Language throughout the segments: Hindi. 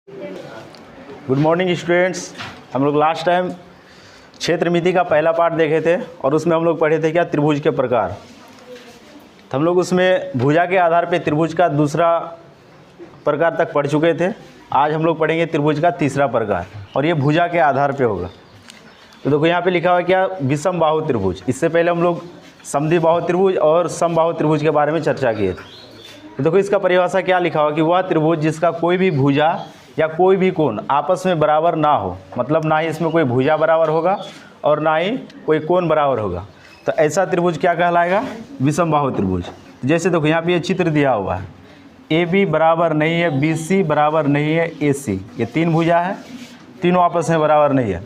Good morning students. हम लोग लास्ट टाइम क्षेत्रमिति का पहला पार्ट देखे थे और उसमें हम लोग पढ़े थे क्या, त्रिभुज के प्रकार। तो हम लोग उसमें भुजा के आधार पे त्रिभुज का दूसरा प्रकार तक पढ़ चुके थे। आज हम लोग पढ़ेंगे त्रिभुज का तीसरा प्रकार और ये भुजा के आधार पे होगा। तो देखो यहाँ पे लिखा हुआ क्या, विषम बाहु त्रिभुज। इससे पहले हम लोग समद्वि बाहु त्रिभुज और समबाहु त्रिभुज के बारे में चर्चा किए थे। तो देखो इसका परिभाषा क्या लिखा हुआ कि वह त्रिभुज जिसका कोई भी भुजा या कोई भी कोण आपस में बराबर ना हो, मतलब ना ही इसमें कोई भुजा बराबर होगा और ना ही कोई कोण बराबर होगा, तो ऐसा त्रिभुज क्या कहलाएगा, विषम बाहु त्रिभुज। तो जैसे देखो यहाँ पे ये चित्र दिया हुआ है, ए बी बराबर नहीं है, बी सी बराबर नहीं है, ए सी, ये तीन भुजा है, तीनों आपस में बराबर नहीं है।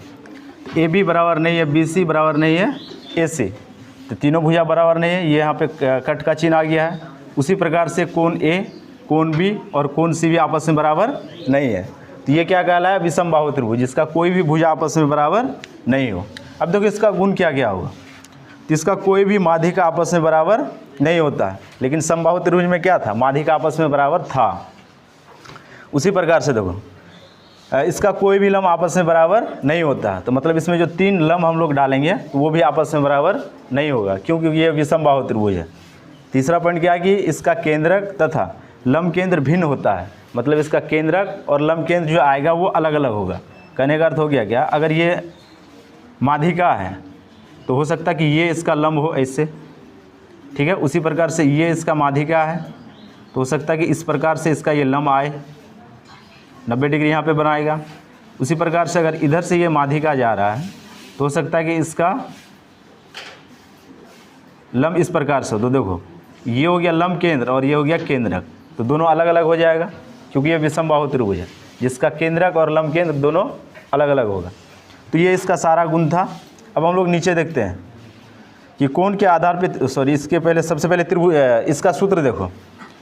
ए बी बराबर नहीं है, बी सी बराबर नहीं है, ए सी, तो तीनों भुजा बराबर नहीं है। ये यहाँ पे कट का चिन्ह आ गया है। उसी प्रकार से कोण ए, कोण बी और कोण सी भी आपस में बराबर नहीं है। तो ये क्या कहलाया, विषम बाहु त्रिभुज, जिसका कोई भी भुजा आपस में बराबर नहीं हो। अब देखो इसका गुण क्या क्या होगा, तो इसका कोई भी माध्यिका आपस में बराबर नहीं होता है, लेकिन समबाहु त्रिभुज में क्या था, माध्यिका आपस में बराबर था। उसी प्रकार से देखो इसका कोई भी लम्ब आपस में बराबर नहीं होता है, तो मतलब इसमें जो तीन लम्ब हम लोग डालेंगे तो वो भी आपस में बराबर नहीं होगा, क्योंकि ये विषम बाहु त्रिभुज है। तीसरा पॉइंट क्या है कि इसका केंद्रक तथा लंब केंद्र भिन्न होता है, मतलब इसका केंद्रक और लंब केंद्र जो आएगा वो अलग अलग होगा। कहने का अर्थ हो गया क्या, अगर ये माध्यिका है तो हो सकता है कि ये इसका लंब हो ऐसे, ठीक है। उसी प्रकार से ये इसका माध्यिका है तो हो सकता है कि इस प्रकार से इसका ये लंब आए, 90 डिग्री यहाँ पे बनाएगा। उसी प्रकार से अगर इधर से ये माध्यिका जा रहा है तो हो सकता है कि इसका लंब इस प्रकार से। तो देखो ये हो गया लंब केंद्र और ये हो गया केंद्रक, तो दोनों अलग अलग हो जाएगा, क्योंकि ये विषम बाहु त्रिभुज है जिसका केंद्रक और लंब केंद्र दोनों अलग अलग होगा। तो ये इसका सारा गुण था। अब हम लोग नीचे देखते हैं कि कोण के आधार पे, सॉरी इसके पहले सबसे पहले त्रिभुज, इसका सूत्र देखो।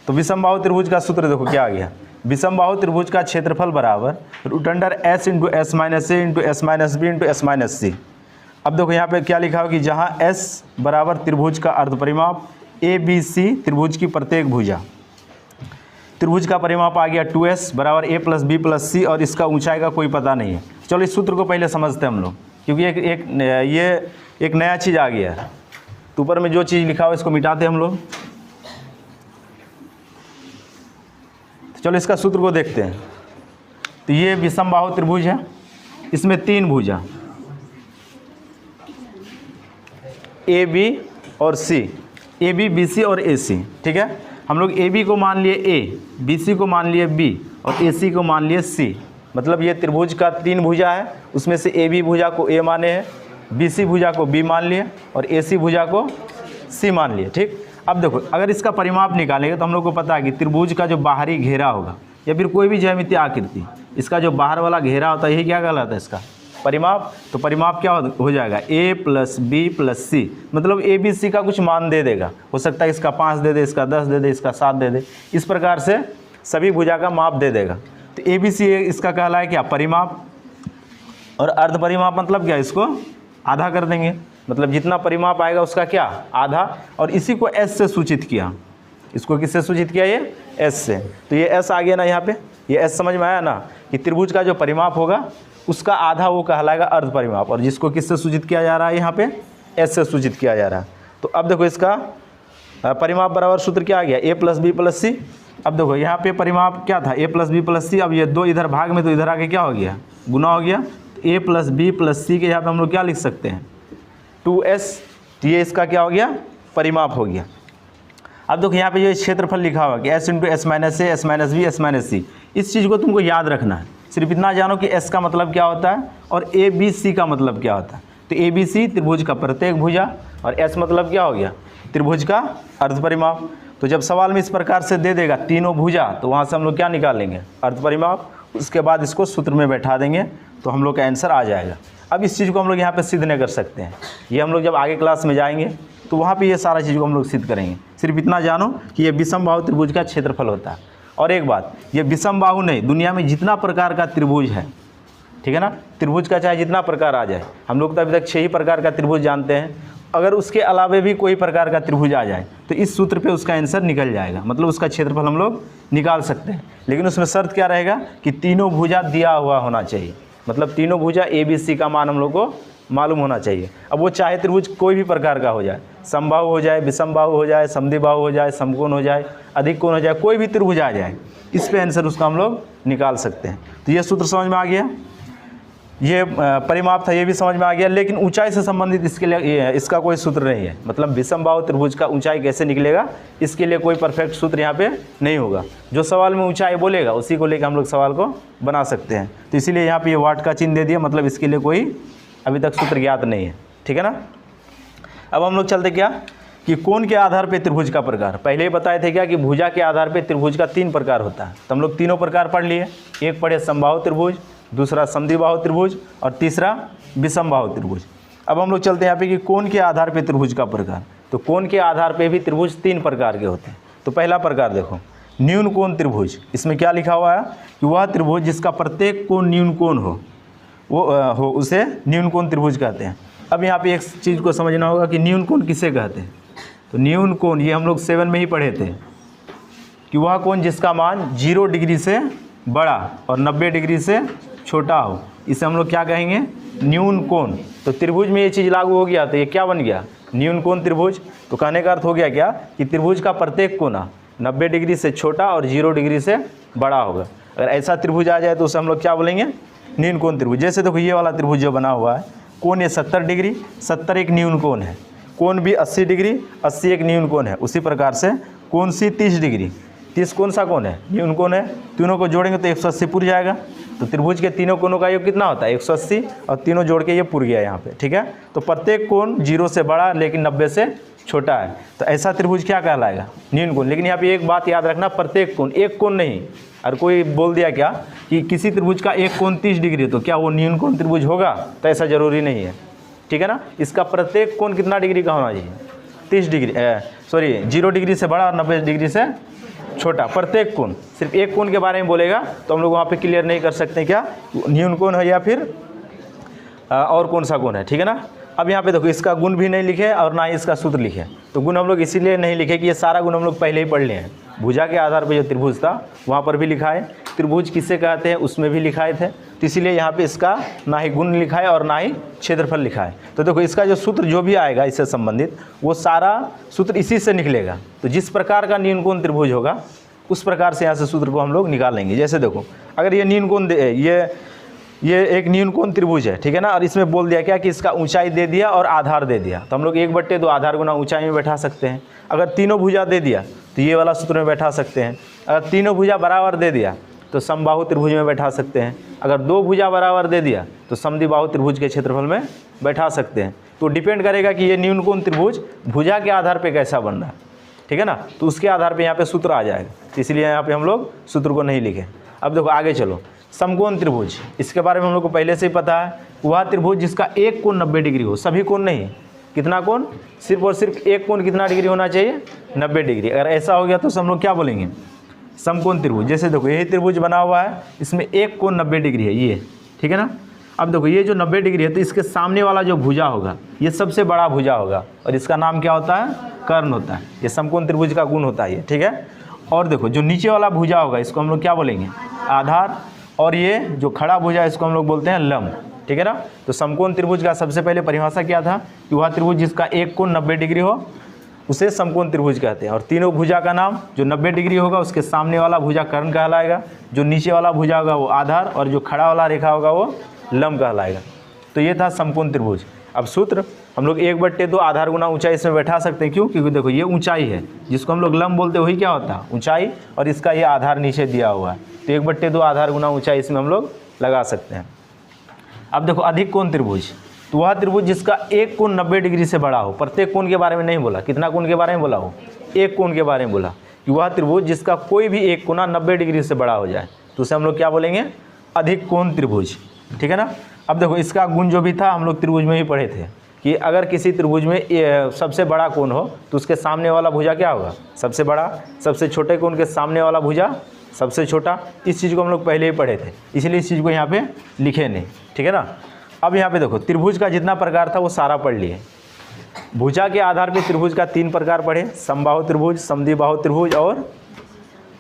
तो विषम बाहु त्रिभुज का सूत्र देखो क्या आ गया, विषम बाहु त्रिभुज का क्षेत्रफल बराबर √S into S minus A into S minus B into S minus C. अब देखो यहाँ पे क्या लिखा हो कि जहाँ S बराबर त्रिभुज का अर्ध परिमाप, ए बी सी त्रिभुज की प्रत्येक भुजा, त्रिभुज का परिमाप आ गया 2S बराबर ए प्लस बी प्लस सी, और इसका ऊंचाई का कोई पता नहीं है। चलो इस सूत्र को पहले समझते हैं हम लोग, क्योंकि ये एक नया चीज़ आ गया है। तो ऊपर में जो चीज़ लिखा हुआ इसको मिटाते हम लोग। तो चलो इसका सूत्र को देखते हैं। तो ये विषम बाहु त्रिभुज है, इसमें तीन भुजा ए बी और सी, ए बी बी सी और ए सी, ठीक है। हम लोग ए बी को मान लिए ए, बी सी को मान लिए बी और ए सी को मान लिए सी। मतलब ये त्रिभुज का तीन भुजा है, उसमें से ए बी भुजा को ए माने हैं, बी सी भुजा को बी मान लिए और ए सी भुजा को सी मान लिए, ठीक। अब देखो अगर इसका परिमाप निकालेंगे तो हम लोग को पता है कि त्रिभुज का जो बाहरी घेरा होगा या फिर कोई भी ज्यामितीय आकृति, इसका जो बाहर वाला घेरा होता है यही क्या कहलाता है, इसका परिमाप। तो परिमाप क्या हो जाएगा, a प्लस बी प्लस सी, मतलब ए बी सी का कुछ मान दे देगा। हो सकता है इसका 5 दे दे, इसका 10 दे दे, इसका 7 दे दे, इस प्रकार से सभी भुजा का माप दे देगा। तो ए बी सी इसका कहलाए क्या, परिमाप। और अर्ध परिमाप मतलब क्या, इसको आधा कर देंगे, मतलब जितना परिमाप आएगा उसका क्या, आधा। और इसी को S से सूचित किया, इसको किससे सूचित किया, ये S से। तो ये S आ गया ना यहाँ पे, ये S समझ में आया ना कि त्रिभुज का जो परिमाप होगा उसका आधा वो कहलाएगा अर्ध परिमाप, और जिसको किससे सूचित किया जा रहा है, यहाँ पे S से सूचित किया जा रहा है। तो अब देखो इसका परिमाप बराबर सूत्र क्या आ गया, a प्लस बी प्लस सी। अब देखो यहाँ पे परिमाप क्या था, a प्लस बी प्लस सी। अब ये दो इधर भाग में, तो इधर आके क्या हो गया, गुना हो गया। तो a प्लस बी प्लस सी के यहाँ पे हम लोग क्या लिख सकते हैं, 2S। तो ये इसका क्या हो गया, परिमाप हो गया। अब देखो यहाँ पे ये क्षेत्रफल लिखा हुआ कि S into S minus A, S minus B, S minus C. इस चीज़ को तुमको याद रखना है, सिर्फ इतना जानो कि S का मतलब क्या होता है और ए बी सी का मतलब क्या होता है। तो ए बी सी त्रिभुज का प्रत्येक भुजा और S मतलब क्या हो गया, त्रिभुज का अर्ध परिमाप। तो जब सवाल में इस प्रकार से दे देगा तीनों भुजा, तो वहाँ से हम लोग क्या निकालेंगे, अर्ध परिमाप। उसके बाद इसको सूत्र में बैठा देंगे तो हम लोग का आंसर आ जाएगा। अब इस चीज़ को हम लोग यहाँ पे सिद्ध नहीं कर सकते हैं, ये हम लोग जब आगे क्लास में जाएंगे तो वहाँ पे ये सारा चीज़ को हम लोग सिद्ध करेंगे। सिर्फ इतना जानो कि ये विषम बाहु त्रिभुज का क्षेत्रफल होता है। और एक बात, ये विषम बाहु नहीं, दुनिया में जितना प्रकार का त्रिभुज है, ठीक है ना, त्रिभुज का चाहे जितना प्रकार आ जाए, हम लोग तो अभी तक 6 ही प्रकार का त्रिभुज जानते हैं। अगर उसके अलावे भी कोई प्रकार का त्रिभुज आ जाए तो इस सूत्र पे उसका आंसर निकल जाएगा, मतलब उसका क्षेत्रफल हम लोग निकाल सकते हैं। लेकिन उसमें शर्त क्या रहेगा कि तीनों भुजा दिया हुआ होना चाहिए, मतलब तीनों भुजा ABC का मान हम लोग को मालूम होना चाहिए। अब वो चाहे त्रिभुज कोई भी प्रकार का हो जाए, समबाहु हो जाए, विषमबाहु हो जाए, समद्विबाहु हो जाए, समकोण हो जाए, अधिक कोण हो जाए, कोई भी त्रिभुज आ जाए, इस पे आंसर उसका हम लोग निकाल सकते हैं। तो ये सूत्र समझ में आ गया, ये परिमाप था, ये भी समझ में आ गया। लेकिन ऊंचाई से संबंधित इसके लिए इसका कोई सूत्र नहीं है, मतलब विषमबाहु त्रिभुज का ऊंचाई कैसे निकलेगा, इसके लिए कोई परफेक्ट सूत्र यहाँ पे नहीं होगा। जो सवाल में ऊंचाई बोलेगा उसी को लेकर हम लोग सवाल को बना सकते हैं। तो इसीलिए यहाँ पे ये वाट का चिन्ह दे दिया, मतलब इसके लिए कोई अभी तक सूत्र ज्ञात नहीं है, ठीक है ना। अब हम लोग चलते क्या कि कोण के आधार पर त्रिभुज का प्रकार, पहले ही बताए थे क्या कि भुजा के आधार पर त्रिभुज का 3 प्रकार होता है। तो हम लोग तीनों प्रकार पढ़ लिए, एक पढ़े समबाहु त्रिभुज, दूसरा समद्विबाहु त्रिभुज और तीसरा विषमबाहु त्रिभुज। अब हम लोग चलते हैं यहाँ पे कि कोण के आधार पे त्रिभुज का प्रकार। तो कोण के आधार पे भी त्रिभुज 3 प्रकार के होते हैं। तो पहला प्रकार देखो, न्यून कोण त्रिभुज। इसमें क्या लिखा हुआ है कि वह त्रिभुज जिसका प्रत्येक कोण न्यून कोण हो उसे न्यून कोण त्रिभुज कहते हैं। अब यहाँ पे एक चीज़ को समझना होगा कि न्यून कोण किसे कहते हैं। तो न्यून कोण ये हम लोग 7 में ही पढ़े थे कि वह कोण जिसका मान 0 डिग्री से बड़ा और 90 डिग्री से छोटा हो, इसे हम लोग क्या कहेंगे, न्यून कोण। तो त्रिभुज में ये चीज़ लागू हो गया तो ये क्या बन गया, न्यून कोण त्रिभुज। तो कहने का अर्थ हो गया क्या कि त्रिभुज का प्रत्येक कोना 90 डिग्री से छोटा और 0 डिग्री से बड़ा होगा। अगर ऐसा त्रिभुज आ जाए तो उसे हम लोग क्या बोलेंगे, न्यून कोण त्रिभुज। जैसे देखो ये वाला त्रिभुज जो बना हुआ है, कोण ये 70 डिग्री, 70 एक न्यून कोण है, कोण भी 80 डिग्री, 80 एक न्यून कोण है। उसी प्रकार से कोण सी 30 डिग्री, 30 कौन सा कोण है, न्यून कोण है। तीनों को जोड़ेंगे तो 180 पुर जाएगा। तो त्रिभुज के तीनों कोणों का योग कितना होता है, 180, और तीनों जोड़ के ये पुर गया यहाँ पे, ठीक है। तो प्रत्येक कोण 0 से बड़ा लेकिन 90 से छोटा है, तो ऐसा त्रिभुज क्या कहलाएगा, न्यून कोण। लेकिन यहाँ पे एक बात याद रखना, प्रत्येक कोण, एक कोण नहीं। और कोई बोल दिया क्या कि किसी त्रिभुज का एक कोण 30 डिग्री, तो क्या वो न्यून कोण त्रिभुज होगा, तो ऐसा जरूरी नहीं है, ठीक है ना। इसका प्रत्येक कोण कितना डिग्री का होना चाहिए, 30 डिग्री, 0 डिग्री से बड़ा और 90 डिग्री से छोटा। प्रत्येक कोण, सिर्फ एक कोण के बारे में बोलेगा तो हम लोग वहाँ पे क्लियर नहीं कर सकते क्या न्यून कोण है या फिर और कौन सा कोण है, ठीक है ना। अब यहाँ पे देखो इसका गुण भी नहीं लिखे और ना ही इसका सूत्र लिखे। तो गुण हम लोग इसीलिए नहीं लिखे कि ये सारा गुण हम लोग पहले ही पढ़ लिए हैं। भुजा के आधार पर जो त्रिभुज था वहाँ पर भी लिखा है, त्रिभुज किसे कहते हैं उसमें भी लिखाए थे। तो इसीलिए यहाँ पे इसका ना ही गुण लिखा है और ना ही क्षेत्रफल लिखा है। तो देखो इसका जो सूत्र जो भी आएगा इससे संबंधित वो सारा सूत्र इसी से निकलेगा। तो जिस प्रकार का न्यून कोण त्रिभुज होगा उस प्रकार से यहाँ से सूत्र को हम लोग निकालेंगे। जैसे देखो अगर ये न्यून कोण ये एक न्यून कोण त्रिभुज है, ठीक है ना। और इसमें बोल दिया क्या कि इसका ऊंचाई दे दिया और आधार दे दिया, तो हम लोग 1/2 आधार गुना ऊंचाई में बैठा सकते हैं। अगर तीनों भुजा दे दिया तो ये वाला सूत्र में बैठा सकते हैं। अगर तीनों भुजा बराबर दे दिया तो समबाहु त्रिभुज में बैठा सकते हैं। अगर 2 भुजा बराबर दे दिया तो समद्विबाहु त्रिभुज के क्षेत्रफल में बैठा सकते हैं। तो डिपेंड करेगा कि ये न्यून कोण त्रिभुज भुजा के आधार पर कैसा बन रहा है, ठीक है ना। तो उसके आधार पर यहाँ पे सूत्र आ जाएगा, तो इसलिए यहाँ पे हम लोग सूत्र को नहीं लिखे। अब देखो आगे चलो, समकोण त्रिभुज, इसके बारे में हम लोग को पहले से ही पता है। वह त्रिभुज जिसका एक कोण 90 डिग्री हो, सभी कोण नहीं, कितना कोण, सिर्फ और सिर्फ एक कोण कितना डिग्री होना चाहिए, 90 डिग्री। अगर ऐसा हो गया तो हम लोग क्या बोलेंगे, समकोण त्रिभुज। जैसे देखो यही त्रिभुज बना हुआ है, इसमें एक कोण 90 डिग्री है ये, ठीक है ना। अब देखो ये जो 90 डिग्री है तो इसके सामने वाला जो भुजा होगा ये सबसे बड़ा भुजा होगा और इसका नाम क्या होता है, कर्ण होता है। ये समकोण त्रिभुज का गुण होता है ये, ठीक है। और देखो जो नीचे वाला भुजा होगा इसको हम लोग क्या बोलेंगे, आधार। और ये जो खड़ा भुजा इसको हम लोग बोलते हैं लंब, ठीक है ना। तो समकोण त्रिभुज का सबसे पहले परिभाषा क्या था कि वह त्रिभुज जिसका एक कोण 90 डिग्री हो उसे समकोण त्रिभुज कहते हैं। और तीनों भुजा का नाम जो 90 डिग्री होगा उसके सामने वाला भुजा कर्ण कहलाएगा, जो नीचे वाला भुजा होगा वो आधार, और जो खड़ा वाला रेखा होगा वो लंब कहलाएगा। तो ये था समकोण त्रिभुज। अब सूत्र हम लोग 1/2 आधार गुना ऊंचाई इसमें बैठा सकते हैं। क्यों, क्योंकि देखो ये ऊंचाई है जिसको हम लोग लंब बोलते हैं, वही क्या होता है ऊंचाई, और इसका ये आधार नीचे दिया हुआ है। तो 1/2 आधार गुना ऊंचाई इसमें हम लोग लगा सकते हैं। अब देखो अधिक कोण त्रिभुज, तो वह त्रिभुज जिसका एक कोण 90 डिग्री से बड़ा हो। प्रत्येक कोण के बारे में नहीं बोला, कितना कोण के बारे में बोला हो, एक कोण के बारे में बोला कि वह त्रिभुज जिसका कोई भी एक कोना 90 डिग्री से बड़ा हो जाए तो उसे हम लोग क्या बोलेंगे, अधिक कोण त्रिभुज, ठीक है ना। अब देखो इसका गुण जो भी था हम लोग त्रिभुज में ही पढ़े थे कि अगर किसी त्रिभुज में सबसे बड़ा कोण हो तो उसके सामने वाला भुजा क्या होगा, सबसे बड़ा, सबसे छोटे कोण के सामने वाला भुजा सबसे छोटा। इस चीज़ को हम लोग पहले ही पढ़े थे, इसलिए इस चीज़ को यहाँ पे लिखे नहीं, ठीक है ना। अब यहाँ पे देखो त्रिभुज का जितना प्रकार था वो सारा पढ़ लिए। भुजा के आधार पे त्रिभुज का 3 प्रकार पढ़े, समबाहु त्रिभुज, समद्विबाहु त्रिभुज और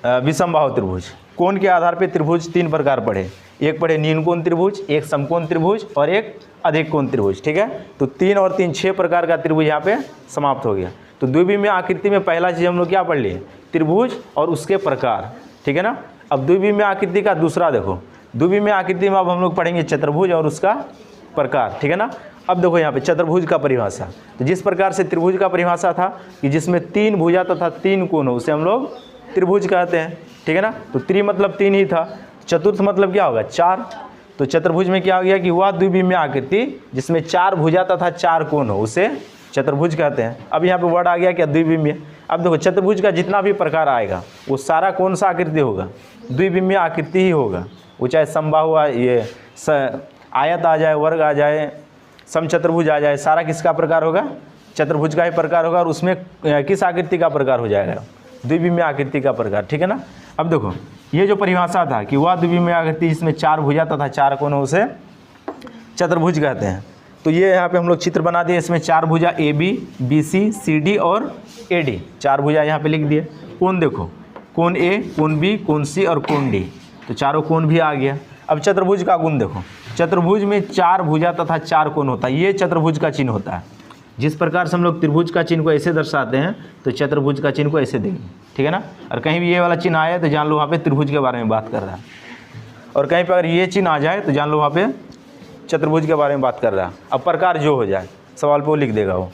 विषमबाहु त्रिभुज। कोण के आधार पे त्रिभुज 3 प्रकार पढ़े, एक पढ़े न्यून कोण त्रिभुज, एक समकोण त्रिभुज और एक अधिक कोण त्रिभुज। ठीक है, तो 3 और 3 6 प्रकार का त्रिभुज यहाँ पे समाप्त हो गया। तो द्विविमीय आकृति में पहला चीज़ हम लोग क्या पढ़ लिए, त्रिभुज और उसके प्रकार। ठीक है ना। अब द्विविमीय आकृति का दूसरा देखो, द्विविमीय आकृति में अब हम लोग पढ़ेंगे चतुर्भुज और उसका प्रकार। ठीक है ना। अब देखो यहाँ पे चतुर्भुज का परिभाषा, तो जिस प्रकार से त्रिभुज का परिभाषा था कि जिसमें 3 भुजा तथा 3 कोण हो उसे हम लोग त्रिभुज कहते हैं। ठीक है ना। तो त्रि मतलब 3 ही था, चतुर्थ मतलब क्या होगा 4। तो चतुर्भुज में क्या हो गया कि वह द्विविमीय आकृति जिसमें 4 भुजा तथा 4 कोण हो उसे चतुर्भुज कहते हैं। अब यहाँ पे वर्ड आ गया क्या, द्विविमीय। अब देखो चतुर्भुज का जितना भी प्रकार आएगा वो सारा कौन सा आकृति होगा, द्विविमीय आकृति ही होगा। वो चाहे समबाहु ये आयत आ जाए, वर्ग आ जाए, समचतुर्भुज आ जाए, सारा किसका प्रकार होगा, चतुर्भुज का ही प्रकार होगा। और उसमें किस आकृति का प्रकार हो जाएगा, द्विविमीय आकृति का प्रकार। ठीक है ना। अब देखो ये जो परिभाषा था कि वह द्विविमीय आकृति जिसमें 4 भुजा तथा 4 कोण हो उसे चतुर्भुज कहते हैं। तो ये यहाँ पे हम लोग चित्र बना दिए, इसमें 4 भुजा AB, BC, CD और AD, 4 भुजा यहाँ पे लिख दिए। कोण देखो, कोण A, कोण B, कोण C और कोण D, तो चारों कोण भी आ गया। अब चतुर्भुज का गुण देखो, चतुर्भुज में 4 भुजा तथा 4 कोण होता है, ये चतुर्भुज का चिन्ह होता है। जिस प्रकार से हम लोग त्रिभुज का चिन्ह को ऐसे दर्शाते हैं तो चतुर्भुज का चिन्ह को ऐसे देंगे। ठीक है ना। और कहीं भी ये वाला चिन्ह आया तो जान लो वहाँ पे त्रिभुज के बारे में बात कर रहा है, और कहीं पर अगर ये चिन्ह आ जाए तो जान लो वहाँ पे चतुर्भुज के बारे में बात कर रहा है। अब प्रकार जो हो जाए सवाल पे वो लिख देगा वो।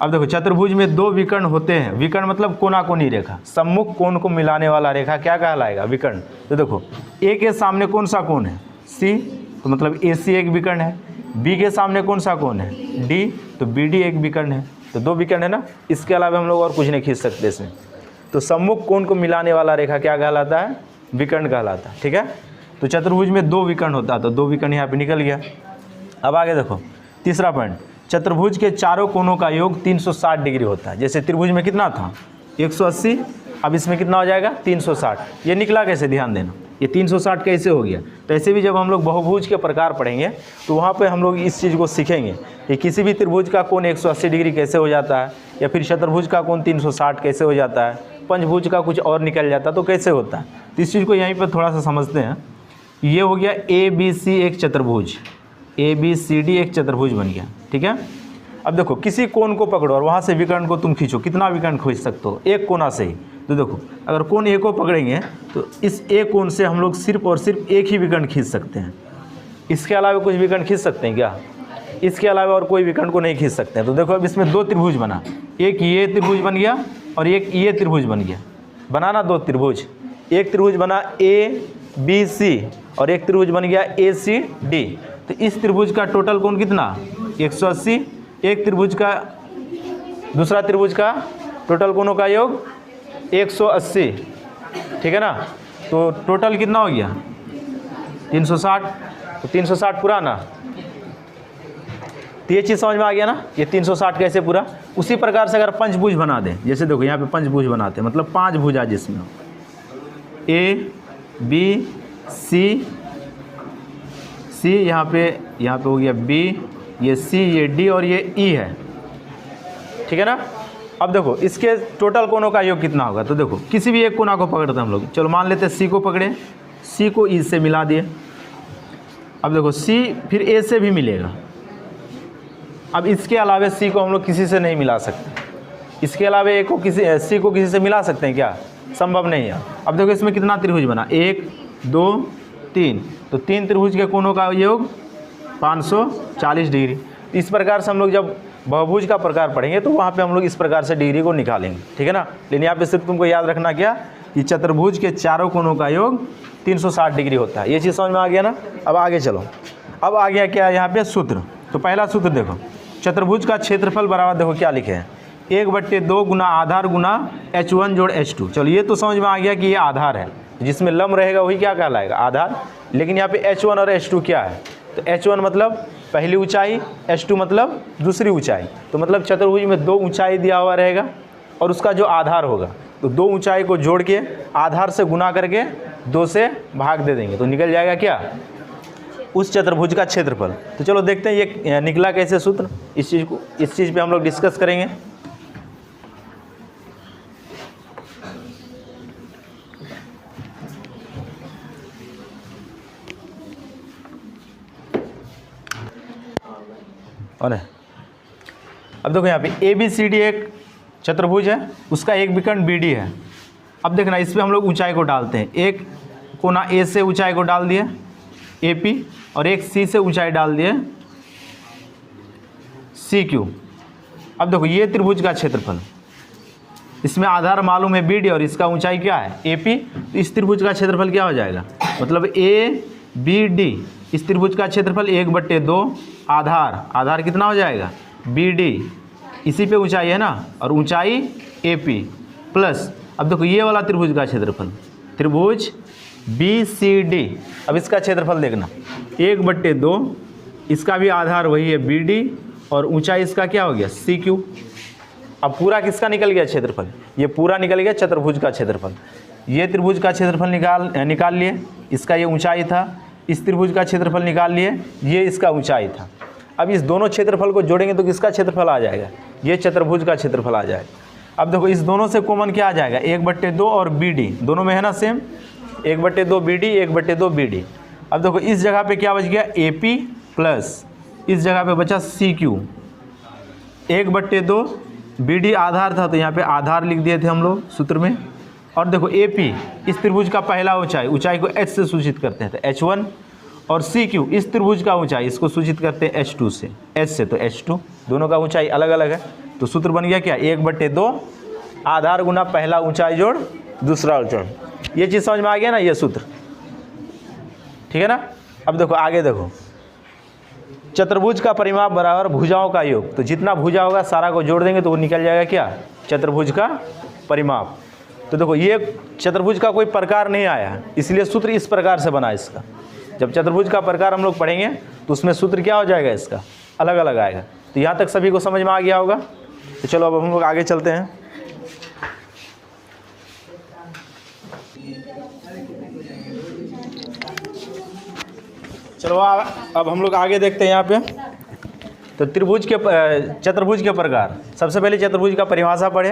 अब देखो चतुर्भुज में 2 विकर्ण होते हैं, विकर्ण मतलब कोना कोनी रेखा, सम्मुख कोण को मिलाने वाला रेखा क्या कहलाएगा, विकर्ण। तो देखो A के सामने कौन सा कोण है, C, तो मतलब AC एक विकर्ण है। B के सामने कौन सा कोण है, D, तो BD एक विकर्ण है। तो 2 विकर्ण है ना, इसके अलावा हम लोग और कुछ नहीं खींच सकते इसमें। तो सम्मुख कोण को मिलाने वाला रेखा क्या कहलाता है, विकर्ण कहलाता है। ठीक है। तो चतुर्भुज में 2 विकर्ण होता है, तो 2 विकर्ण यहाँ पे निकल गया। अब आगे देखो तीसरा पॉइंट, चतुर्भुज के चारों कोणों का योग 360 डिग्री होता है। जैसे त्रिभुज में कितना था 180, अब इसमें कितना हो जाएगा 360। ये निकला कैसे, ध्यान देना, ये 360 कैसे हो गया। तो ऐसे भी जब हम लोग बहुभुज के प्रकार पढ़ेंगे तो वहाँ पे हम लोग इस चीज़ को सीखेंगे कि किसी भी त्रिभुज का कोण 180 डिग्री कैसे हो जाता है, या फिर चतुर्भुज का कोण 360 कैसे हो जाता है, पंचभुज का कुछ और निकल जाता है तो कैसे होता है। तो इस चीज़ को यहीं पर थोड़ा सा समझते हैं। ये हो गया ABC एक चतुर्भुज, ABCD एक चतुर्भुज बन गया। ठीक है। अब देखो किसी कोण को पकड़ो और वहाँ से विकर्ण को तुम खींचो, कितना विकर्ण खींच सकते हो, एक कोना से ही। तो देखो अगर कोण A को पकड़ेंगे तो इस A कोण से हम लोग सिर्फ और सिर्फ एक ही विकर्ण खींच सकते हैं, इसके अलावा कुछ विकर्ण खींच सकते हैं क्या, इसके अलावा और कोई विकर्ण को नहीं खींच सकते हैं। तो देखो अब इसमें 2 त्रिभुज बना, एक ये त्रिभुज बन गया और एक ये त्रिभुज बन गया। बनाना 2 त्रिभुज, एक त्रिभुज बना ABC और एक त्रिभुज बन गया ACD। तो इस त्रिभुज का टोटल कोण कितना 180, एक त्रिभुज का दूसरा त्रिभुज का टोटल कोणों का योग 180। ठीक है ना। तो टोटल कितना हो गया 360, तो 360 पूरा ना। तो ये चीज़ समझ में आ गया ना, ये 360 कैसे पूरा। उसी प्रकार से अगर पंचभुज बना दें, जैसे देखो यहाँ पे पंचभुज बनाते हैं, मतलब 5 भुजा जिसमें A B C यहाँ पे हो गया B, ये C, ये D और ये E है। ठीक है ना। अब देखो इसके टोटल कोणों का योग कितना होगा। तो देखो किसी भी एक कोना को पकड़ते हैं हम लोग, चलो मान लेते हैं C को पकड़े, C को E से मिला दिए। अब देखो C फिर A से भी मिलेगा। अब इसके अलावा C को हम लोग किसी से नहीं मिला सकते, इसके अलावा A को C को किसी से मिला सकते हैं क्या, संभव नहीं है। अब देखो इसमें कितना त्रिभुज बना, 1 2 3, तो 3 त्रिभुज के कोणों का योग 540 डिग्री। इस प्रकार से हम लोग जब बहुभुज का प्रकार पढ़ेंगे तो वहाँ पे हम लोग इस प्रकार से डिग्री को निकालेंगे। ठीक है ना। लेकिन यहाँ पे सिर्फ तुमको याद रखना क्या कि चतुर्भुज के चारों कोणों का योग 360 डिग्री होता है। ये चीज़ समझ में आ गया ना। अब आगे चलो, अब आ गया क्या यहाँ पे सूत्र। तो पहला सूत्र देखो, चतुर्भुज का क्षेत्रफल बराबर देखो क्या लिखे हैं, 1/2 गुना आधार गुना H1 जोड़ H2। चलो ये तो समझ में आ गया कि ये आधार है, जिसमें लंब रहेगा वही क्या कहलाएगा, आधार। लेकिन यहाँ पे H1 और H2 क्या है, तो H1 मतलब पहली ऊंचाई, H2 मतलब दूसरी ऊंचाई। तो मतलब चतुर्भुज में 2 ऊंचाई दिया हुआ रहेगा और उसका जो आधार होगा, तो 2 ऊंचाई को जोड़ के आधार से गुना करके 2 से भाग दे देंगे तो निकल जाएगा क्या उस चतुर्भुज का क्षेत्रफल। तो चलो देखते हैं ये निकला कैसे सूत्र, इस चीज़ पे हम लोग डिस्कस करेंगे। और अब देखो यहाँ पे ABCD एक चतुर्भुज है, उसका एक विकर्ण BD है। अब देखना इस पे हम लोग ऊंचाई को डालते हैं, एक कोना A से ऊंचाई को डाल दिए AP, और एक C से ऊंचाई डाल दिए CQ। अब देखो ये त्रिभुज का क्षेत्रफल, इसमें आधार मालूम है BD और इसका ऊंचाई क्या है AP, तो इस त्रिभुज का क्षेत्रफल क्या हो जाएगा, मतलब ABD, इस त्रिभुज का क्षेत्रफल 1/2 आधार कितना हो जाएगा BD, इसी पे ऊंचाई है ना, और ऊंचाई AP प्लस, अब देखो ये वाला त्रिभुज का क्षेत्रफल, त्रिभुज BCD, अब इसका क्षेत्रफल देखना 1/2, इसका भी आधार वही है BD और ऊंचाई इसका क्या हो गया CQ। अब पूरा किसका निकल गया क्षेत्रफल, ये पूरा निकल गया चतुर्भुज का क्षेत्रफल। ये त्रिभुज का क्षेत्रफल निकाल लिए, इसका ये ऊंचाई था, इस त्रिभुज का क्षेत्रफल निकाल लिए, ये इसका ऊंचाई था। अब इस दोनों क्षेत्रफल को जोड़ेंगे तो किसका क्षेत्रफल आ जाएगा, ये चतुर्भुज का क्षेत्रफल आ जाएगा। अब देखो इस दोनों से कॉमन क्या आ जाएगा, 1/2 और BD दोनों में है ना सेम, 1/2 BD 1/2 BD। अब देखो इस जगह पे क्या बच गया AP प्लस इस जगह पे बचा CQ, 1/2 BD आधार था तो यहाँ पे आधार लिख दिए थे हम लोग सूत्र में, और देखो AP इस त्रिभुज का पहला ऊंचाई को H से सूचित करते हैं तो H1, और CQ इस त्रिभुज का ऊंचाई इसको सूचित करते हैं H2 से, H से तो H2, दोनों का ऊंचाई अलग अलग है। तो सूत्र बन गया क्या, 1/2 आधार गुना पहला ऊंचाई जोड़ दूसरा ऊंचाई। ये चीज़ समझ में आ गया ना, ये सूत्र, ठीक है ना। अब देखो आगे देखो, चतुर्भुज का परिमाप बराबर भुजाओं का योग, तो जितना भुजा होगा सारा को जोड़ देंगे तो वो निकल जाएगा क्या, चतुर्भुज का परिमाप। तो देखो ये चतुर्भुज का कोई प्रकार नहीं आया, इसलिए सूत्र इस प्रकार से बना इसका। जब चतुर्भुज का प्रकार हम लोग पढ़ेंगे तो उसमें सूत्र क्या हो जाएगा, इसका अलग अलग आएगा। तो यहाँ तक सभी को समझ में आ गया होगा। तो चलो अब हम लोग आगे चलते हैं। चलो अब हम लोग आगे देखते हैं यहाँ पे। तो चतुर्भुज के प्रकार, सबसे पहले चतुर्भुज का परिभाषा पढ़े,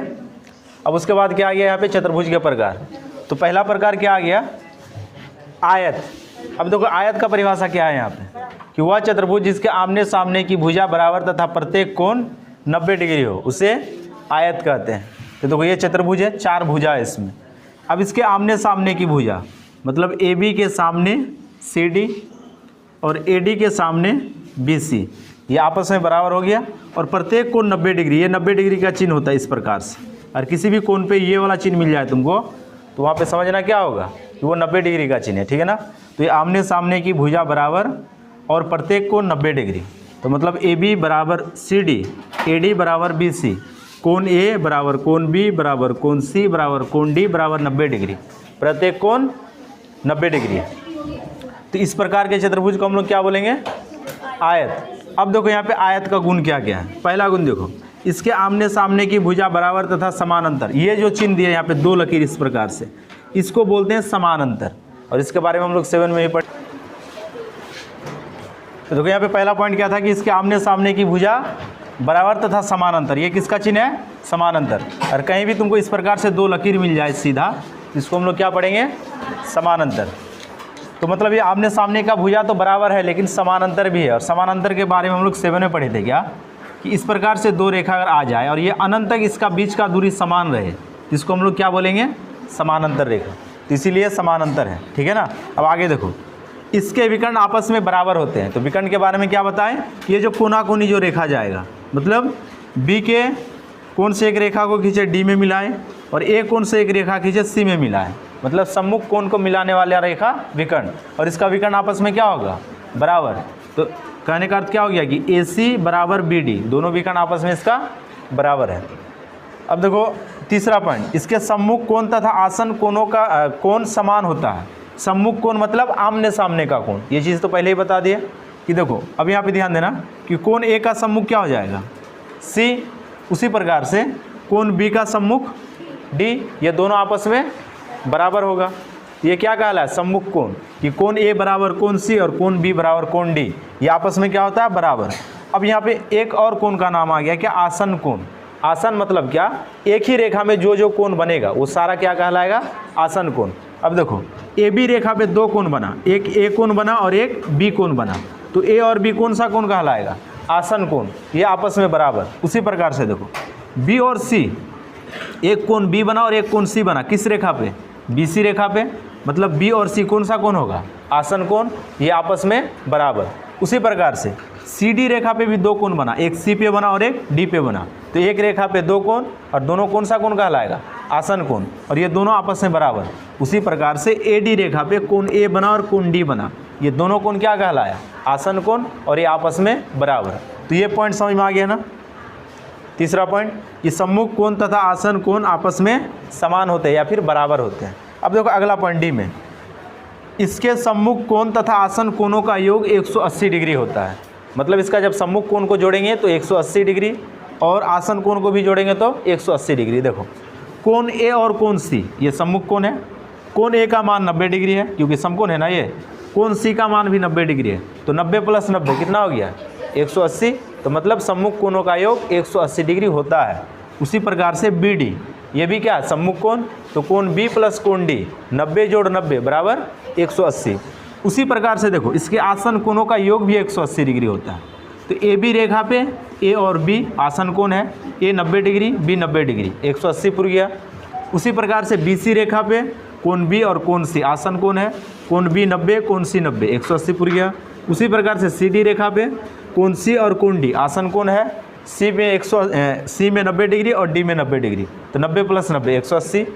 अब उसके बाद क्या आ गया यहाँ पे चतुर्भुज के प्रकार। तो पहला प्रकार क्या आ गया, आयत। अब देखो आयत का परिभाषा क्या है यहाँ पे, कि वह चतुर्भुज जिसके आमने सामने की भुजा बराबर तथा प्रत्येक कोण 90 डिग्री हो उसे आयत कहते हैं। तो देखो ये चतुर्भुज है, 4 भुजा है इसमें। अब इसके आमने सामने की भुजा मतलब AB के सामने CD और AD के सामने BC, ये आपस में बराबर हो गया, और प्रत्येक कोण 90 डिग्री, ये 90 डिग्री का चिन्ह होता है इस प्रकार से। और किसी भी कोण पे ये वाला चिन्ह मिल जाए तुमको तो वहाँ पे समझना क्या होगा कि वो 90 डिग्री का चिन्ह है, ठीक है ना। तो ये आमने सामने की भुजा बराबर और प्रत्येक कोण 90 डिग्री, तो मतलब AB बराबर CD, AD बराबर BC, कोण A बराबर कोण B बराबर कोण C बराबर कोण D बराबर 90 डिग्री, प्रत्येक कोण 90 डिग्री। तो इस प्रकार के चतुर्भुज को हम लोग क्या बोलेंगे, आयत। अब देखो यहाँ पे आयत का गुण क्या क्या है। पहला गुण देखो, इसके आमने सामने की भुजा बराबर तथा समानांतर, ये जो चिन्ह दिए यहाँ पे 2 लकीर इस प्रकार से, इसको बोलते हैं समानांतर, और इसके बारे में हम लोग 7 में ही पढ़े। तो देखो यहाँ पे पहला पॉइंट क्या था कि इसके आमने सामने की भुजा बराबर तथा समानांतर, ये किसका चिन्ह है, समानांतर। और कहीं भी तुमको इस प्रकार से 2 लकीर मिल जाए सीधा, इसको हम लोग क्या पढ़ेंगे, समानांतर। तो मतलब ये आमने सामने का भुजा तो बराबर है लेकिन समानांतर भी है, और समानांतर के बारे में हम लोग 7 में पढ़े थे क्या, कि इस प्रकार से 2 रेखा अगर आ जाए और ये अनंत तक इसका बीच का दूरी समान रहे, इसको हम लोग क्या बोलेंगे, समानांतर रेखा। तो इसीलिए समानांतर है, ठीक है ना। अब आगे देखो, इसके विकर्ण आपस में बराबर होते हैं। तो विकर्ण के बारे में क्या बताएं, ये जो कोना कोनी जो रेखा जाएगा, मतलब B के कोण से एक रेखा को खींचे D में मिलाएं, और A कोण से एक रेखा खींचे C में मिलाएं, मतलब सम्मुख कोण को मिलाने वाला रेखा विकर्ण, और इसका विकर्ण आपस में क्या होगा, बराबर। तो कहने का अर्थ क्या हो गया कि AC बराबर BD, दोनों विकर्ण आपस में इसका बराबर है। अब देखो तीसरा पॉइंट, इसके सम्मुख कोण तथा आसन कोणों का कोण समान होता है। सम्मुख कोण मतलब आमने सामने का कोण, ये चीज़ तो पहले ही बता दिए कि देखो। अब यहाँ पे ध्यान देना कि कोण A का सम्मुख क्या हो जाएगा, C, उसी प्रकार से कोण B का सम्मुख D, ये दोनों आपस में बराबर होगा। ये क्या कहलाया, सम्मुख कोण, कि कोण ए बराबर कोण सी और कोण बी बराबर कोण डी, ये आपस में क्या होता है, बराबर। अब यहाँ पे एक और कोण का नाम आ गया, क्या, आसन कोण। आसन मतलब क्या, एक ही रेखा में जो जो कोण बनेगा वो सारा क्या कहलाएगा, आसन कोण। अब देखो ए बी रेखा पे दो कोण बना, एक ए कोण बना और एक बी कोण बना, तो ए और बी कौन सा कोण कहलाएगा, आसन कोण, ये आपस में बराबर। उसी प्रकार से देखो बी और सी, एक कोण बी बना और एक कोण सी बना, किस रेखा पे, बी सी रेखा पे, मतलब बी और सी कौन सा कोण होगा, आसन कोण, ये आपस में बराबर। उसी प्रकार से सी डी रेखा पे भी दो कोण बना, एक सी पे बना और एक डी पे बना, तो एक रेखा पे दो कोण और दोनों कौन सा कोण कहलाएगा, आसन कोण, और ये दोनों आपस में बराबर। उसी प्रकार से ए डी रेखा पे कोण ए बना और कोण डी बना, ये दोनों कोण क्या कहलाया, आसन कोण, और ये आपस में बराबर। तो ये पॉइंट समझ में आ गया ना। तीसरा पॉइंट, ये सम्मुख कोण तथा आसन कोण आपस में समान होते हैं या फिर बराबर होते हैं। अब देखो अगला पॉइंट डी में, इसके सम्मुख कोण तथा आसन कोणों का योग 180 डिग्री होता है। मतलब इसका जब सम्मुख कोण को जोड़ेंगे तो 180 डिग्री और आसन कोण को भी जोड़ेंगे तो 180 डिग्री। देखो कोण ए और कोण सी, ये सम्मुख कोण है, कोण ए का मान 90 डिग्री है क्योंकि समकोण है ना ये, कोण सी का मान भी 90 डिग्री है, तो 90 + 90 कितना हो गया, 180। तो मतलब सम्मुख कोणों का योग 180 डिग्री होता है। उसी प्रकार से बी डी, ये भी क्या, सम्मुख कोण, तो कोण बी प्लस कोण डी, 90 + 90 बराबर 180। उसी प्रकार से देखो इसके आसन कोणों का योग भी 180 डिग्री होता है। तो ए बी रेखा पे ए और बी आसन कोण है, ए 90 डिग्री, बी 90 डिग्री, 180 पुर गया। उसी प्रकार से बी सी रेखा पे कोण बी और कोण सी आसन कोण है, कोण बी 90, कोण सी 90, 180 पुर गया। उसी प्रकार से सी डी रेखा पे कोण सी और कोण डी आसन कोण है, सी में 90 डिग्री और डी में 90 डिग्री, तो 90 + 90 180।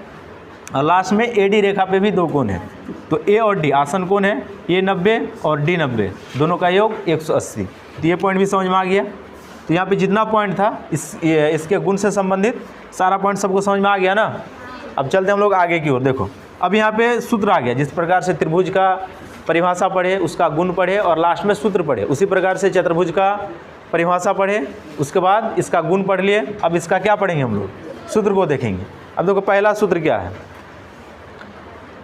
और लास्ट में ए डी रेखा पे भी दो कोण है, तो ए और डी आसन कोण है, ए 90 और डी 90, दोनों का योग 180। तो ये पॉइंट भी समझ में आ गया। तो यहाँ पे जितना पॉइंट था इसके गुण से संबंधित सारा पॉइंट सबको समझ में आ गया ना। अब चलते हम लोग आगे की ओर। देखो अब यहाँ पे सूत्र आ गया, जिस प्रकार से त्रिभुज का परिभाषा पढ़े, उसका गुण पढ़े और लास्ट में सूत्र पढ़े, उसी प्रकार से चतुर्भुज का परिभाषा पढ़े, उसके बाद इसका गुण पढ़ लिए। अब इसका क्या पढ़ेंगे हम लोग, सूत्र को देखेंगे। अब देखो पहला सूत्र क्या है,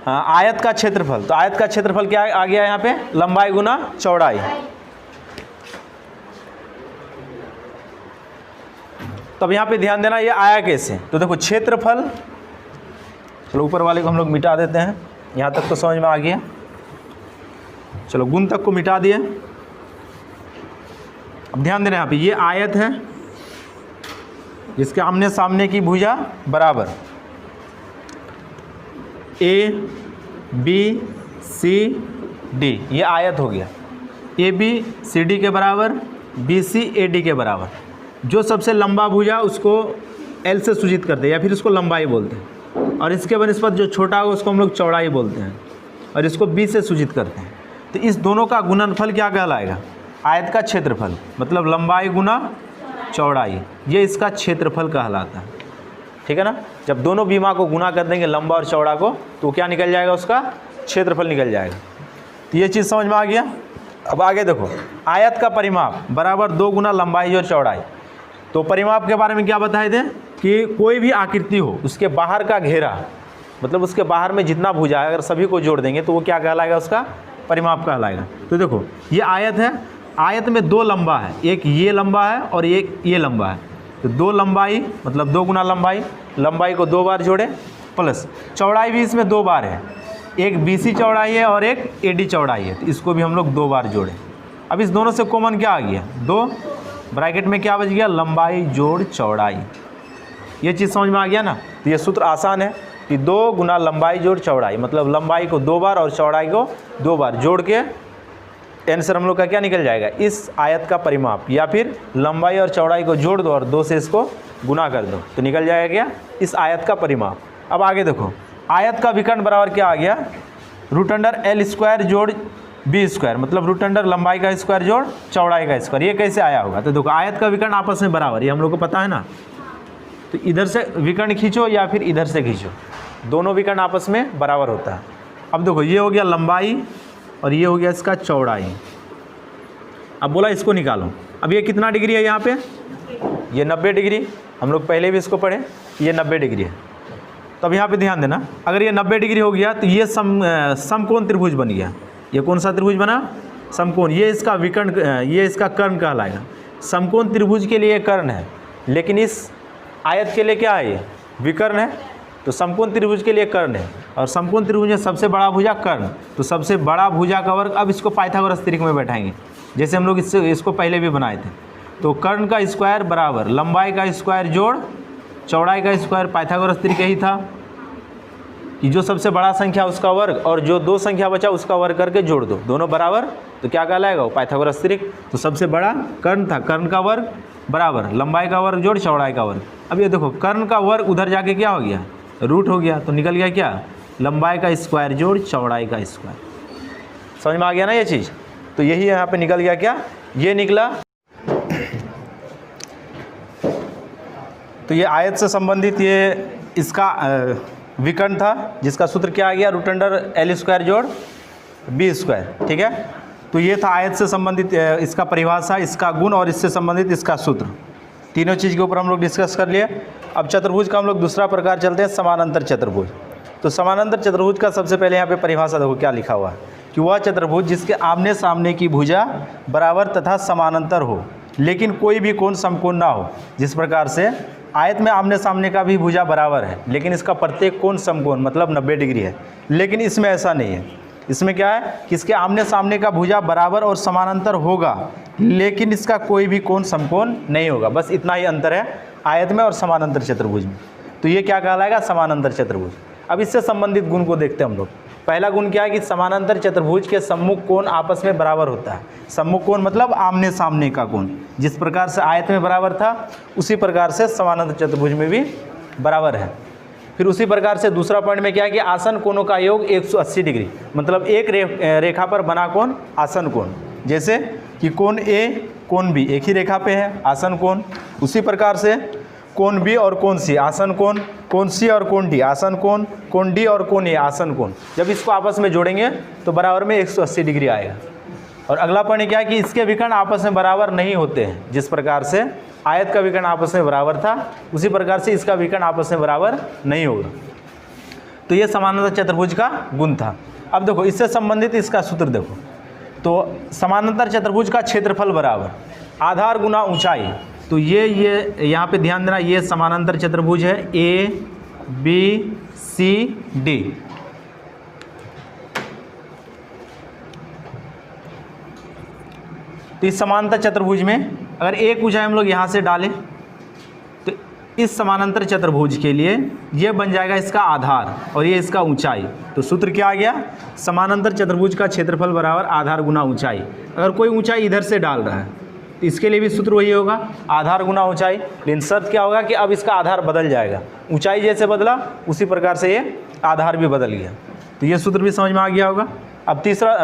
आयत का क्षेत्रफल। तो आयत का क्षेत्रफल क्या आ गया यहाँ पे, लंबाई गुना चौड़ाई। तब यहाँ पे ध्यान देना ये आया कैसे। तो देखो क्षेत्रफल, चलो ऊपर वाले को हम लोग मिटा देते हैं, यहाँ तक तो समझ में आ गया। चलो गुण तक को मिटा दिए। अब ध्यान देना यहाँ पे ये आयत है जिसके आमने सामने की भुजा बराबर, ए बी सी डी, ये आयत हो गया। ए बी सी डी के बराबर, बी सी ए डी के बराबर। जो सबसे लंबा भुजा उसको एल से सूचित करते हैं या फिर उसको लंबाई बोलते हैं, और इसके बनिस्पत जो छोटा होगा उसको हम लोग चौड़ाई बोलते हैं, और इसको बी से सूचित करते हैं। तो इस दोनों का गुणनफल क्या कहलाएगा, आयत का क्षेत्रफल, मतलब लंबाई गुना चौड़ाई, ये इसका क्षेत्रफल कहलाता है। ठीक है ना। जब दोनों बीमा को गुना कर देंगे लंबा और चौड़ा को, तो क्या निकल जाएगा, उसका क्षेत्रफल निकल जाएगा। तो ये चीज़ समझ में आ गया। अब आगे देखो, आयत का परिमाप बराबर 2 गुना लंबाई और चौड़ाई। तो परिमाप के बारे में क्या बताए थे कि कोई भी आकृति हो उसके बाहर का घेरा, मतलब उसके बाहर में जितना भुजा है अगर सभी को जोड़ देंगे तो वो क्या कहलाएगा, उसका परिमाप कहलाएगा। तो देखो ये आयत है, आयत में 2 लंबा है, एक ये लंबा है और एक ये लंबा है। तो 2 लंबाई मतलब 2 गुना लंबाई, लंबाई को 2 बार जोड़े, प्लस चौड़ाई भी इसमें 2 बार है, एक BC चौड़ाई है और एक AD चौड़ाई है, तो इसको भी हम लोग 2 बार जोड़े। अब इस दोनों से कॉमन क्या आ गया, 2, ब्रैकेट में क्या बच गया, लंबाई जोड़ चौड़ाई। ये चीज़ समझ में आ गया ना। तो ये सूत्र आसान है कि 2 गुना लंबाई जोड़ चौड़ाई, मतलब लंबाई को 2 बार और चौड़ाई को 2 बार जोड़ के आंसर हम लोग का क्या निकल जाएगा, इस आयत का परिमाप, या फिर लंबाई और चौड़ाई को जोड़ दो और 2 से इसको गुना कर दो तो निकल जाएगा क्या, इस आयत का परिमाप। अब आगे देखो, आयत का विकर्ण बराबर क्या आ गया, √L² जोड़ B², मतलब √, लंबाई का स्क्वायर जोड़ चौड़ाई का स्क्वायर। ये कैसे आया होगा, तो देखो आयत का विकर्ण आपस में बराबर, ये हम लोग को पता है ना। तो इधर से विकर्ण खींचो या फिर इधर से खींचो, दोनों विकर्ण आपस में बराबर होता है। अब देखो ये हो गया लंबाई और ये हो गया इसका चौड़ाई। अब बोला इसको निकालो। अब ये कितना डिग्री है यहाँ पे, ये 90 डिग्री, हम लोग पहले भी इसको पढ़े, ये 90 डिग्री है। तो अब यहाँ पे ध्यान देना, अगर ये 90 डिग्री हो गया तो ये समकोण त्रिभुज बन गया। ये कौन सा त्रिभुज बना? समकोण। ये इसका विकर्ण, ये इसका कर्ण कहलाएगा। समकोण त्रिभुज के लिए कर्ण है, लेकिन इस आयत के लिए क्या है? ये विकर्ण है। तो समकोण त्रिभुज के लिए कर्ण है, और समकोण त्रिभुज में सबसे बड़ा भुजा कर्ण। तो सबसे बड़ा भुजा का वर्ग, अब इसको पाइथागोरस त्रिक में बैठाएंगे, जैसे हम लोग इसको पहले भी बनाए थे। तो कर्ण का स्क्वायर बराबर लंबाई का स्क्वायर जोड़ चौड़ाई का स्क्वायर। पाइथागोरस त्रिक यही था कि जो सबसे बड़ा संख्या उसका वर्ग और जो दो संख्या बचा उसका वर्ग करके जोड़ दो, दोनों बराबर, तो क्या कहलाएगा? वो पाइथागोरस त्रिक। तो सबसे बड़ा कर्ण था, कर्ण का वर्ग बराबर लंबाई का वर्ग जोड़ चौड़ाई का वर्ग। अब ये देखो, कर्ण का वर्ग उधर जाके क्या हो गया? रूट हो गया। तो निकल गया क्या? लंबाई का स्क्वायर जोड़ चौड़ाई का स्क्वायर। समझ में आ गया ना ये चीज़? तो यही यहाँ पे निकल गया क्या? ये निकला। तो ये आयत से संबंधित ये इसका विकर्ण था, जिसका सूत्र क्या आ गया? रूट अंडर एल स्क्वायर जोड़ बी स्क्वायर। ठीक है, तो ये था आयत से संबंधित इसका परिभाषा, इसका गुण और इससे संबंधित इसका सूत्र। तीनों चीज़ के ऊपर हम लोग डिस्कस कर लिए। अब चतुर्भुज का हम लोग दूसरा प्रकार चलते हैं, समानांतर चतुर्भुज। तो समानांतर चतुर्भुज का सबसे पहले यहाँ पे परिभाषा देखो क्या लिखा हुआ है कि वह चतुर्भुज जिसके आमने सामने की भुजा बराबर तथा समानांतर हो, लेकिन कोई भी कोण समकोण ना हो। जिस प्रकार से आयत में आमने सामने का भी भुजा बराबर है, लेकिन इसका प्रत्येक कोण समकोण मतलब 90 डिग्री है। लेकिन इसमें ऐसा नहीं है। इसमें क्या है कि इसके आमने सामने का भुजा बराबर और समानांतर होगा, लेकिन इसका कोई भी कोण समकोण नहीं होगा। बस इतना ही अंतर है आयत में और समानांतर चतुर्भुज में। तो ये क्या कहलाएगा? समानांतर चतुर्भुज। अब इससे संबंधित गुण को देखते हैं हम लोग। पहला गुण क्या है कि समानांतर चतुर्भुज के सम्मुख कोण आपस में बराबर होता है। सम्मुख कोण मतलब आमने सामने का कोण। जिस प्रकार से आयत में बराबर था, उसी प्रकार से समानांतर चतुर्भुज में भी बराबर है। फिर उसी प्रकार से दूसरा पॉइंट में क्या है कि आसन कोणों का योग 180 डिग्री, मतलब एक रेखा पर बना कोण आसन कोण। जैसे कि कोण ए कोण बी एक ही रेखा पे है, आसन कोण। उसी प्रकार से कोण बी और कोण सी आसन कोण, कोण सी और कोण डी आसन कोण, कोण डी और कोण ए आसन कोण। जब इसको आपस में जोड़ेंगे तो बराबर में 180 डिग्री आएगा। और अगला पॉइंट क्या है कि इसके विकर्ण आपस में बराबर नहीं होते हैं। जिस प्रकार से आयत का विकर्ण आपस में बराबर था, उसी प्रकार से इसका विकर्ण आपस में बराबर नहीं होगा। तो ये समानांतर चतुर्भुज का गुण था। अब देखो इससे संबंधित इसका सूत्र देखो। तो समानांतर चतुर्भुज का क्षेत्रफल बराबर आधार गुना ऊंचाई। तो ये यहाँ पे ध्यान देना, ये समानांतर चतुर्भुज है ए बी सी डी। तो इस समानांतर चतुर्भुज में अगर एक ऊंचाई हम लोग यहाँ से डालें तो इस समानांतर चतुर्भुज के लिए ये बन जाएगा इसका आधार और ये इसका ऊंचाई। तो सूत्र क्या आ गया? समानांतर चतुर्भुज का क्षेत्रफल बराबर आधार गुना ऊंचाई। अगर कोई ऊंचाई इधर से डाल रहा है तो इसके लिए भी सूत्र वही होगा, आधार गुना ऊंचाई। लेकिन शर्त क्या होगा कि अब इसका आधार बदल जाएगा। ऊंचाई जैसे बदला उसी प्रकार से ये आधार भी बदल गया। तो ये सूत्र भी समझ में आ गया होगा। अब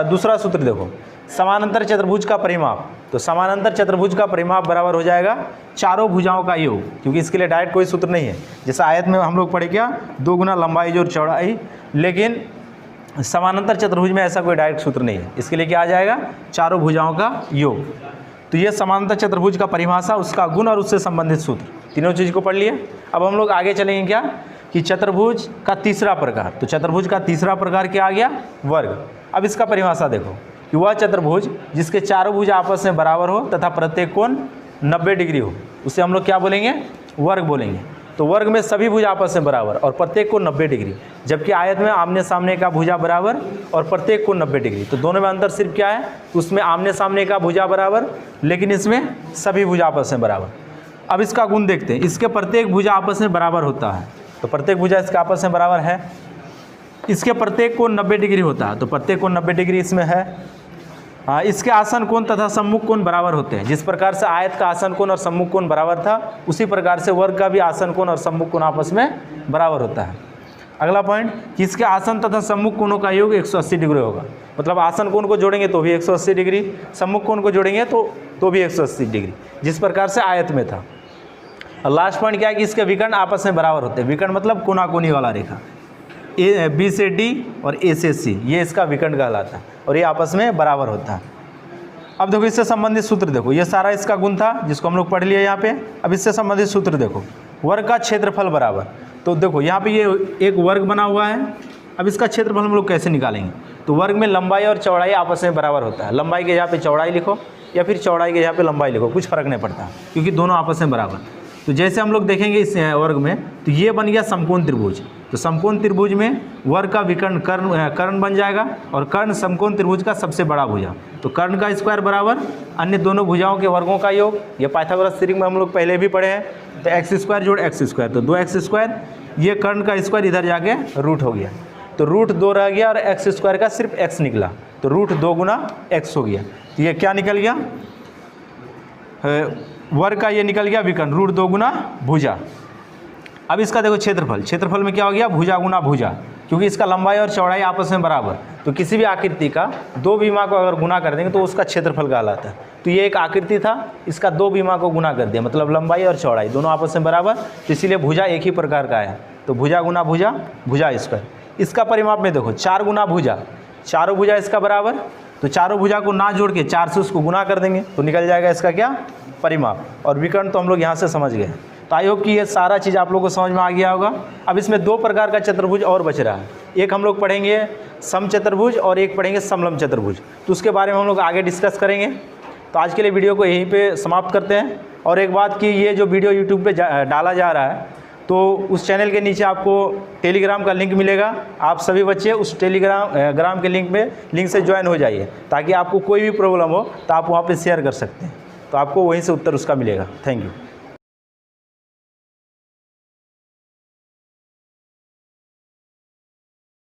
दूसरा सूत्र देखो, समानांतर चतुर्भुज का परिमाप। तो समानांतर चतुर्भुज का परिमाप बराबर हो जाएगा चारों भुजाओं का योग, क्योंकि इसके लिए डायरेक्ट कोई सूत्र नहीं है। जैसे आयत में हम लोग पढ़े क्या, 2 गुना लंबाई जोड़ चौड़ाई, लेकिन समानांतर चतुर्भुज में ऐसा कोई डायरेक्ट सूत्र नहीं है। इसके लिए क्या आ जाएगा? चारों भुजाओं का योग। तो ये समानांतर चतुर्भुज का परिभाषा, उसका गुण और उससे संबंधित सूत्र, तीनों चीज़ को पढ़ लिए। अब हम लोग आगे चलेंगे क्या कि चतुर्भुज का तीसरा प्रकार। तो चतुर्भुज का तीसरा प्रकार क्या आ गया? वर्ग। अब इसका परिभाषा देखो कि वह चतुर्भुज जिसके चारों भुजा आपस में बराबर हो तथा प्रत्येक कोण 90 डिग्री हो, उसे हम लोग क्या बोलेंगे? वर्ग बोलेंगे। तो वर्ग में सभी भुजा आपस में बराबर और प्रत्येक कोण 90 डिग्री, जबकि आयत में आमने सामने का भुजा बराबर और प्रत्येक कोण 90 डिग्री। तो दोनों में अंतर सिर्फ क्या है? उसमें आमने सामने का भुजा बराबर, लेकिन इसमें सभी भुजा आपस में बराबर। अब इसका गुण देखते हैं। इसके प्रत्येक भुजा आपस में बराबर होता है, तो प्रत्येक भुजा इसके आपस में बराबर है। इसके प्रत्येक कोण 90 डिग्री होता है, तो प्रत्येक कोण 90 डिग्री इसमें है। हाँ, इसके आसन कोण तथा सम्मुख कोण बराबर होते हैं। जिस प्रकार से आयत का आसन कोण और सम्मुख कोण बराबर था, उसी प्रकार से वर्ग का भी आसन कोण और सम्मुख कोण आपस में बराबर होता है। अगला पॉइंट कि इसके आसन तथा सम्मुख कोणों का योग 180 डिग्री होगा। मतलब आसन कोण को जोड़ेंगे तो भी 180 डिग्री, सम्मुख कोण को जोड़ेंगे तो भी 180 डिग्री, जिस प्रकार से आयत में था। और लास्ट पॉइंट क्या है कि इसके विकर्ण आपस में बराबर होते हैं। विकर्ण मतलब कोना कोनी वाला रेखा, ए बी से डी और ए से सी, ये इसका विकर्ण कहलाता है और ये आपस में बराबर होता है। अब देखो इससे संबंधित सूत्र देखो, ये सारा इसका गुण था जिसको हम लोग पढ़ लिया यहाँ पे। अब इससे संबंधित सूत्र देखो, वर्ग का क्षेत्रफल बराबर। तो देखो यहाँ पे ये एक वर्ग बना हुआ है। अब इसका क्षेत्रफल हम लोग कैसे निकालेंगे? तो वर्ग में लंबाई और चौड़ाई आपस में बराबर होता है। लंबाई के यहाँ पे चौड़ाई लिखो या फिर चौड़ाई के यहाँ पे लंबाई लिखो, कुछ फ़र्क नहीं पड़ता क्योंकि दोनों आपस में बराबर। तो जैसे हम लोग देखेंगे इस वर्ग में, तो ये बन गया समकोण त्रिभुज। तो समकोण त्रिभुज में वर्ग का विकर्ण कर्ण बन जाएगा और कर्ण समकोण त्रिभुज का सबसे बड़ा भुजा। तो कर्ण का स्क्वायर बराबर अन्य दोनों भुजाओं के वर्गों का योग। ये पाइथागोरस थ्योरम में हम लोग पहले भी पढ़े हैं। तो एक्स स्क्वायर जोड़ एक्स स्क्वायर, तो 2x स्क्वायर, ये कर्ण का स्क्वायर इधर जाके रूट हो गया, तो रूट 2 रह गया और एक्स स्क्वायर का सिर्फ x निकला, तो रूट 2 गुना x हो गया। तो ये क्या निकल गया? वर्ग का ये निकल गया विकर्ण, रूट 2 गुना भुजा। अब इसका देखो क्षेत्रफल, क्षेत्रफल में क्या हो गया? भुजा गुना भुजा, क्योंकि इसका लंबाई और चौड़ाई आपस में बराबर। तो किसी भी आकृति का 2 बीमा को अगर गुना कर देंगे तो उसका क्षेत्रफल कहलाता है। तो ये एक आकृति था, इसका 2 बीमा को गुना कर दिया, मतलब लंबाई और चौड़ाई दोनों आपस में बराबर, तो इसीलिए भुजा एक ही प्रकार का है। तो भुजा गुना भुजा, भुजा स्क्वायर। इसका परिमाप में देखो 4 गुना भुजा, चारों भुजा इसका बराबर, तो चारों भुजा को ना जोड़ के 4 से उसको गुना कर देंगे तो निकल जाएगा इसका क्या? परिमाप। और विकर्ण तो हम लोग यहाँ से समझ गए। तो आई होप कि ये सारा चीज़ आप लोगों को समझ में आ गया होगा। अब इसमें 2 प्रकार का चतुर्भुज और बच रहा है। एक हम लोग पढ़ेंगे समचतुर्भुज और एक पढ़ेंगे समलंब चतुर्भुज, तो उसके बारे में हम लोग आगे डिस्कस करेंगे। तो आज के लिए वीडियो को यहीं पे समाप्त करते हैं। और एक बात कि ये जो वीडियो यूट्यूब पे डाला जा रहा है, तो उस चैनल के नीचे आपको टेलीग्राम का लिंक मिलेगा। आप सभी बच्चे उस टेलीग्राम के लिंक से ज्वाइन हो जाइए, ताकि आपको कोई भी प्रॉब्लम हो तो आप वहाँ पे शेयर कर सकते हैं, तो आपको वहीं से उत्तर उसका मिलेगा। Thank you.